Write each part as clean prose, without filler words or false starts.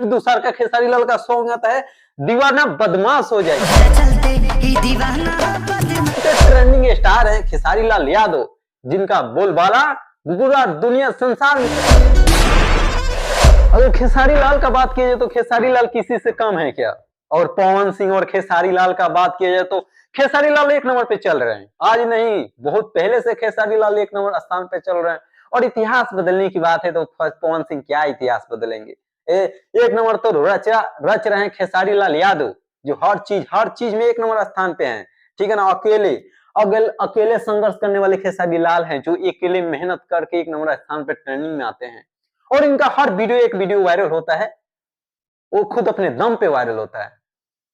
दूसरा का खेसारी लाल का सॉन्ग आता है दीवाना बदमाश हो जाए। ट्रेंडिंग स्टार है खेसारी लाल यादव, जिनका बोलबाला पूरा दुनिया संसार में। अगर खेसारी लाल का बात किया जाए तो खेसारी लाल किसी से कम है क्या? और पवन सिंह और खेसारी लाल का बात किया जाए तो खेसारी लाल एक नंबर पे चल रहे हैं। आज नहीं, बहुत पहले से खेसारी लाल एक नंबर स्थान पे चल रहे हैं। और इतिहास बदलने की बात है तो पवन सिंह क्या इतिहास बदलेंगे। एक नंबर तो रच रहे हैं खेसारी लाल यादव, जो हर चीज में एक नंबर स्थान पे हैं। ठीक है ना। अकेले संघर्ष करने वाले खेसारी लाल हैं, जो अकेले मेहनत करके एक नंबर स्थान पे ट्रेंडिंग में आते हैं। और इनका हर एक वीडियो वायरल होता है, वो खुद अपने दम पे वायरल होता है।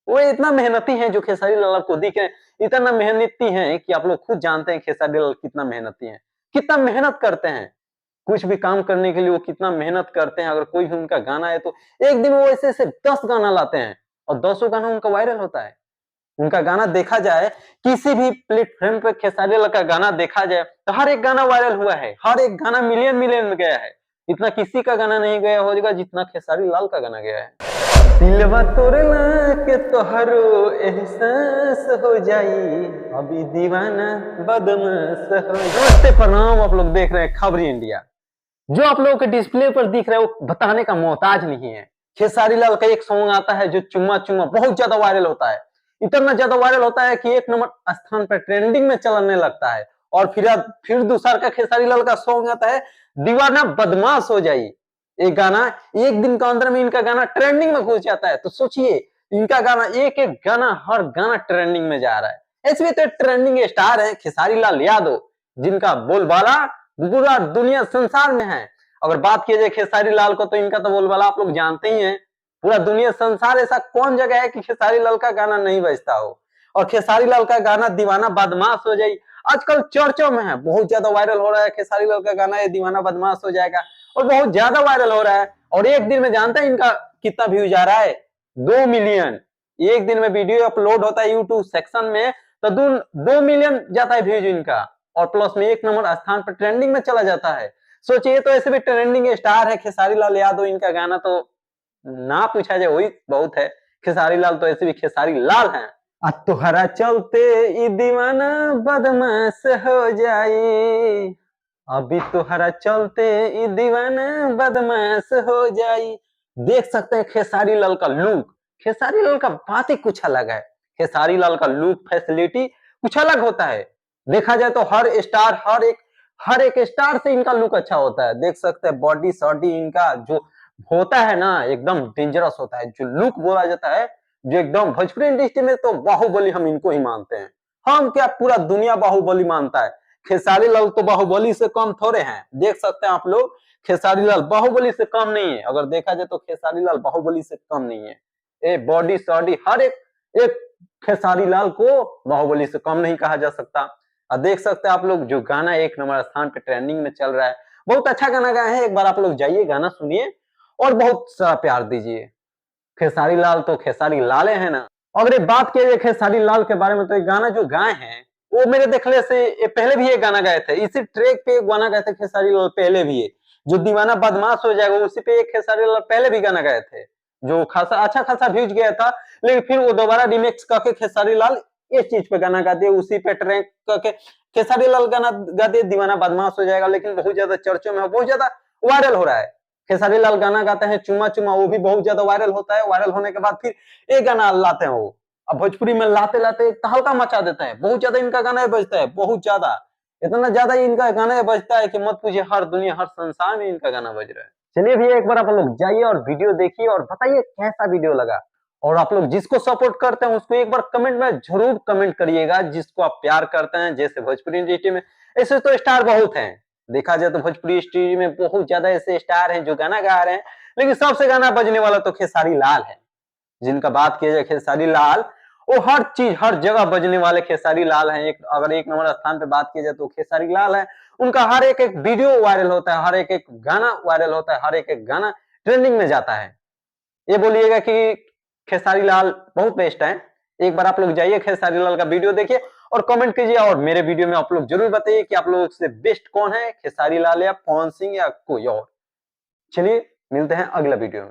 वो इतना मेहनती हैं जो खेसारी लाल को दिखे, इतना मेहनती हैं कि आप लोग खुद जानते हैं खेसारी लाल कितना मेहनती हैं, कितना मेहनत करते हैं। कुछ भी काम करने के लिए वो कितना मेहनत करते हैं। अगर कोई भी उनका गाना है तो एक दिन वो ऐसे 10 गाना लाते हैं और 10 गाना उनका वायरल होता है। उनका गाना देखा जाए, किसी भी प्लेटफॉर्म पे खेसारी लाल का गाना देखा जाए तो हर एक गाना वायरल हुआ है, हर एक गाना मिलियन में गया है। इतना किसी का गाना नहीं गया होगा जितना खेसारी लाल का गाना गया है। दिलवा तोड़ना के तोहरो एहसास हो जाई, अभी दीवाना बदमाश हो जाई। नमस्ते प्रणाम, आप लोग देख रहे हैं खबरी इंडिया। जो आप लोगों के डिस्प्ले पर दिख रहा है वो बताने का मोहताज नहीं है। खेसारी लाल का एक सॉन्ग आता है जो चुम्मा चुम्मा बहुत ज्यादा वायरल होता है। इतना ज्यादा वायरल होता है कि एक नंबर स्थान पर ट्रेंडिंग में चलने लगता है। और फिर दूसरा का खेसारी लाल का सॉन्ग आता है दीवाना बदमाश हो जाई। एक गाना एक दिन के अंदर में इनका गाना ट्रेंडिंग में घुस जाता है। तो सोचिए, इनका गाना एक गाना हर गाना ट्रेंडिंग में जा रहा है। ऐसे तो ट्रेंडिंग स्टार है खेसारी लाल यादव, जिनका बोलबाला पूरा दुनिया संसार में है। अगर बात किया जाए खेसारी लाल को तो इनका तो बोलबाला आप लोग जानते ही हैं, पूरा दुनिया संसार। ऐसा कौन जगह है कि खेसारी लाल का गाना नहीं बजता हो। और खेसारी लाल का गाना दीवाना बदमाश हो जाए आजकल चर्चों में है, बहुत ज्यादा वायरल हो रहा है। खेसारी लाल का गाना ये दीवाना बदमाश हो जाएगा और बहुत ज्यादा वायरल हो रहा है। और एक दिन में जानते हैं इनका कितना व्यूज आ रहा है? 2 मिलियन। एक दिन में वीडियो अपलोड होता है यूट्यूब सेक्शन में तो 2 मिलियन जाता है व्यूज इनका। और प्लस में एक नंबर स्थान पर ट्रेंडिंग में चला जाता है। सोचिए, तो ऐसे भी ट्रेंडिंग स्टार है खेसारी लाल यादव, इनका गाना तो ना पूछा जाए वही बहुत है। खेसारी लाल तो ऐसे भी खेसारी लाल हैं। तुहरा चलते ई दीवाना बदमाश हो जाई, अभी तुहरा चलते ई दीवाना बदमाश हो जाई। देख सकते हैं खेसारी लाल का लुक, खेसारी लाल का बात ही कुछ अलग है। खेसारी लाल का लुक फैसिलिटी कुछ अलग होता है। देखा जाए तो हर एक स्टार से इनका लुक अच्छा होता है। देख सकते हैं बॉडी शॉडी इनका जो होता है ना, एकदम डेंजरस होता है। जो लुक बोला जाता है, जो एकदम भोजपुरी इंडस्ट्री में तो बाहुबली हम इनको ही मानते हैं। हम क्या, पूरा दुनिया बाहुबली मानता है। खेसारी लाल तो बाहुबली से कम थोड़े हैं। देख सकते हैं आप लोग, खेसारी लाल बाहुबली से कम नहीं है। अगर देखा जाए तो खेसारी लाल बाहुबली से कम नहीं है। ए बॉडी शॉडी हर एक खेसारी लाल को बाहुबली से कम नहीं कहा जा सकता। और देख सकते हैं आप लोग, जो गाना एक नंबर स्थान पे ट्रेंडिंग में चल रहा है, बहुत अच्छा गाना गाए हैं। एक बार आप लोग जाइए, गाना सुनिए और बहुत सारा प्यार दीजिए। खेसारी लाल तो खेसारी लाले है ना। अगर ये बात किया जाए खेसारी लाल के बारे में तो ये गाना जो गाए हैं वो मेरे देखने से ये पहले भी एक गाना गाए थे। इसी ट्रैक पे एक गाना गाए थे खेसारी लाल पहले भी, जो दीवाना बदमाश हो जाएगा उसी पे एक खेसारी लाल पहले भी गाना गाए थे, जो अच्छा खासा व्यूज गया था। लेकिन फिर वो दोबारा रिमिक्स करके खेसारी लाल इस चीज पे गाना गा दिए, उसी पे ट्रैक करके खेसारी लाल गाना गा दिए दीवाना बदमाश हो जाएगा। लेकिन बहुत ज्यादा चर्चों में, बहुत ज्यादा वायरल हो रहा है। खेसारी लाल गाना गाते हैं चुम्मा चुम्मा, वो भी बहुत ज्यादा वायरल होता है। वायरल होने के बाद फिर एक गाना लाते हैं वो, अब भोजपुरी में लाते लाते तहलका मचा देता है। बहुत ज्यादा इनका गाना बजता है, बहुत ज्यादा, इतना ज्यादा इनका गाना बजता है कि मत पूछिए। हर दुनिया हर संसार में इनका गाना बज रहा है। चलिए भैया, एक बार आप लोग जाइए और वीडियो देखिए और बताइए कैसा वीडियो लगा। और आप लोग जिसको सपोर्ट करते हैं उसको एक बार कमेंट में जरूर कमेंट करिएगा, जिसको आप प्यार करते हैं। जैसे भोजपुरी इंडस्ट्री में ऐसे तो स्टार बहुत हैं। देखा जाए तो भोजपुरी इंडस्ट्री में बहुत ज्यादा ऐसे स्टार हैं जो गाना गा रहे हैं, लेकिन सबसे गाना बजने वाला तो खेसारी लाल है। जिनका बात किया जाए खेसारी लाल, वो हर चीज हर जगह बजने वाले खेसारी लाल हैं। अगर एक नंबर स्थान पे बात की जाए तो खेसारी लाल है। उनका हर एक वीडियो वायरल होता है, हर एक गाना वायरल होता है, हर एक गाना ट्रेंडिंग में जाता है। ये बोलिएगा कि खेसारी लाल बहुत बेस्ट है। एक बार आप लोग जाइए, खेसारी लाल का वीडियो देखिए और कमेंट कीजिए। और मेरे वीडियो में आप लोग जरूर बताइए कि आप लोगों से बेस्ट कौन है, खेसारी लाल या पवन सिंह या कोई और। चलिए मिलते हैं अगला वीडियो में।